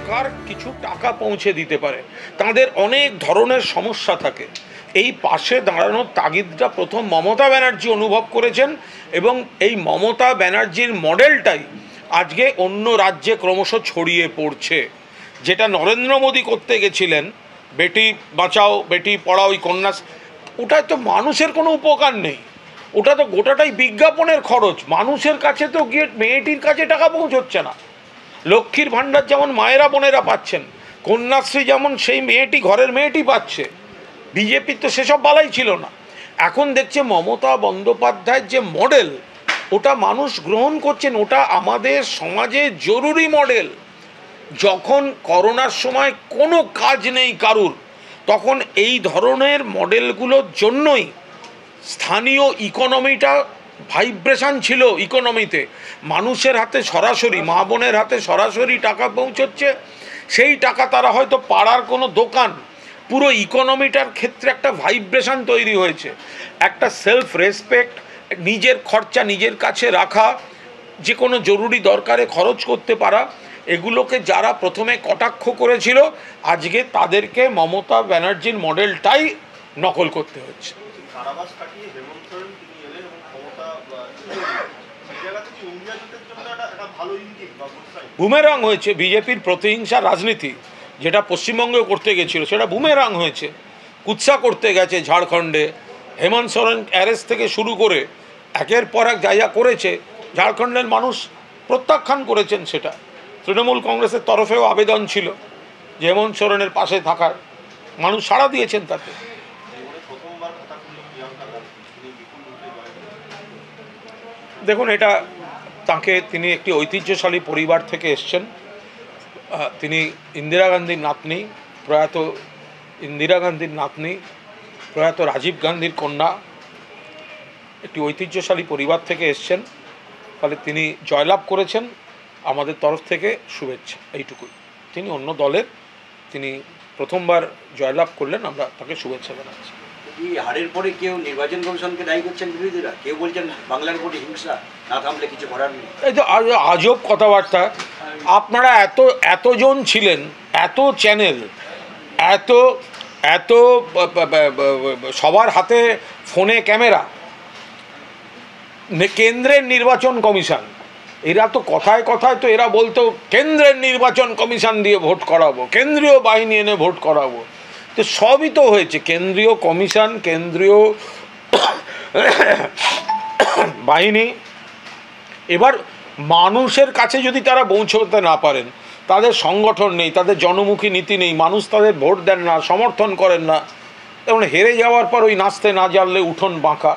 সরকার কিছু টাকা পৌঁছে দিতে পারে। তাদের অনেক ধরনের সমস্যা থাকে, এই পাশে দাঁড়ানোর তাগিদটা প্রথম মমতা ব্যানার্জি অনুভব করেছেন এবং এই মমতা ব্যানার্জির মডেলটাই আজকে অন্য রাজ্যে ক্রমশ ছড়িয়ে পড়ছে। যেটা নরেন্দ্র মোদী করতে গেছিলেন, বেটি বাঁচাও বেটি পড়াও, ওই কন্যা, ওটায় তো মানুষের কোনো উপকার নেই, ওটা তো গোটাটাই বিজ্ঞাপনের খরচ। মানুষের কাছে তো গিয়ে মেয়েটির কাছে টাকা পৌঁছচ্ছে না। লক্ষ্মীর ভাণ্ডার যেমন মায়েরা বোনেরা পাচ্ছেন, কন্যাশ্রী যেমন সেই মেয়েটি ঘরের মেয়েটি পাচ্ছে, বিজেপির তো সেসব বালাই ছিল না। এখন দেখছে মমতা বন্দ্যোপাধ্যায়ের যে মডেল, ওটা মানুষ গ্রহণ করছেন, ওটা আমাদের সমাজে জরুরি মডেল। যখন করোনার সময় কোনো কাজ নেই কারুর, তখন এই ধরনের মডেলগুলোর জন্যই স্থানীয় ইকোনমিটা ভাইব্রেশন ছিল। ইকোনমিতে মানুষের হাতে সরাসরি, মা বোনের হাতে সরাসরি টাকা পৌঁছচ্ছে। সেই টাকা তারা হয়তো পাড়ার কোনো দোকান, পুরো ইকোনমিটার ক্ষেত্রে একটা ভাইব্রেশন তৈরি হয়েছে। একটা সেলফ রেসপেক্ট, নিজের খরচা নিজের কাছে রাখা, যে কোনো জরুরি দরকারে খরচ করতে পারা, এগুলোকে যারা প্রথমে কটাক্ষ করেছিল, আজকে তাদেরকে মমতা ব্যানার্জির মডেলটাই নকল করতে হচ্ছে। বুমেরাং হয়েছে বিজেপির প্রতিহিংসা রাজনীতি, যেটা পশ্চিমবঙ্গে করতে গেছিল সেটা বুমেরাং হয়েছে। কুৎসা করতে গেছে ঝাড়খণ্ডে, হেমন্ত সোরেন অ্যারেস্ট থেকে শুরু করে একের পর এক যা করেছে, ঝাড়খণ্ডের মানুষ প্রত্যাখ্যান করেছেন। সেটা তৃণমূল কংগ্রেসের তরফেও আবেদন ছিল যে হেমন্ত সোরেনের পাশে থাকার, মানুষ সাড়া দিয়েছেন তাতে। দেখুন, এটা তিনি একটি ঐতিহ্যশালী পরিবার থেকে এসছেন। তিনি ইন্দিরা গান্ধীর নাতনি, প্রয়াত ইন্দিরা গান্ধীর নাতনি, প্রয়াত রাজীব গান্ধীর কন্যা, একটি ঐতিহ্যশালী পরিবার থেকে এসছেন। ফলে তিনি জয়লাভ করেছেন, আমাদের তরফ থেকে শুভেচ্ছা, এইটুকুই। তিনি অন্য দলের, তিনি প্রথমবার জয়লাভ করলেন, আমরা তাকে শুভেচ্ছা জানাচ্ছি। এই হারের পরে কেউ নির্বাচন কমিশনকে দায়ী করছেন বিরোধীরা, কেউ বলছেন বাংলার উপরে হিংসা, না থামলে কিছু করার নেই। এই তো আজব কথাবার্তা। আপনারা এতজন ছিলেন, এত চ্যানেল, এত এত সবার হাতে ফোনে ক্যামেরা, কেন্দ্রের নির্বাচন কমিশন, এরা তো কথায় কথায় তো এরা বলতো কেন্দ্রের নির্বাচন কমিশন দিয়ে ভোট করাবো, কেন্দ্রীয় বাহিনী এনে ভোট করাবো। তো সবই তো হয়েছে, কেন্দ্রীয় কমিশন, কেন্দ্রীয় বাহিনী। এবার মানুষের কাছে যদি তারা পৌঁছতে না পারেন, তাদের সংগঠন নেই, তাদের জনমুখী নীতি নেই, মানুষ তাদের ভোট দেন না, সমর্থন করেন না, এবং হেরে যাওয়ার পর ওই নাচতে না জানলে উঠোন বাঁকা।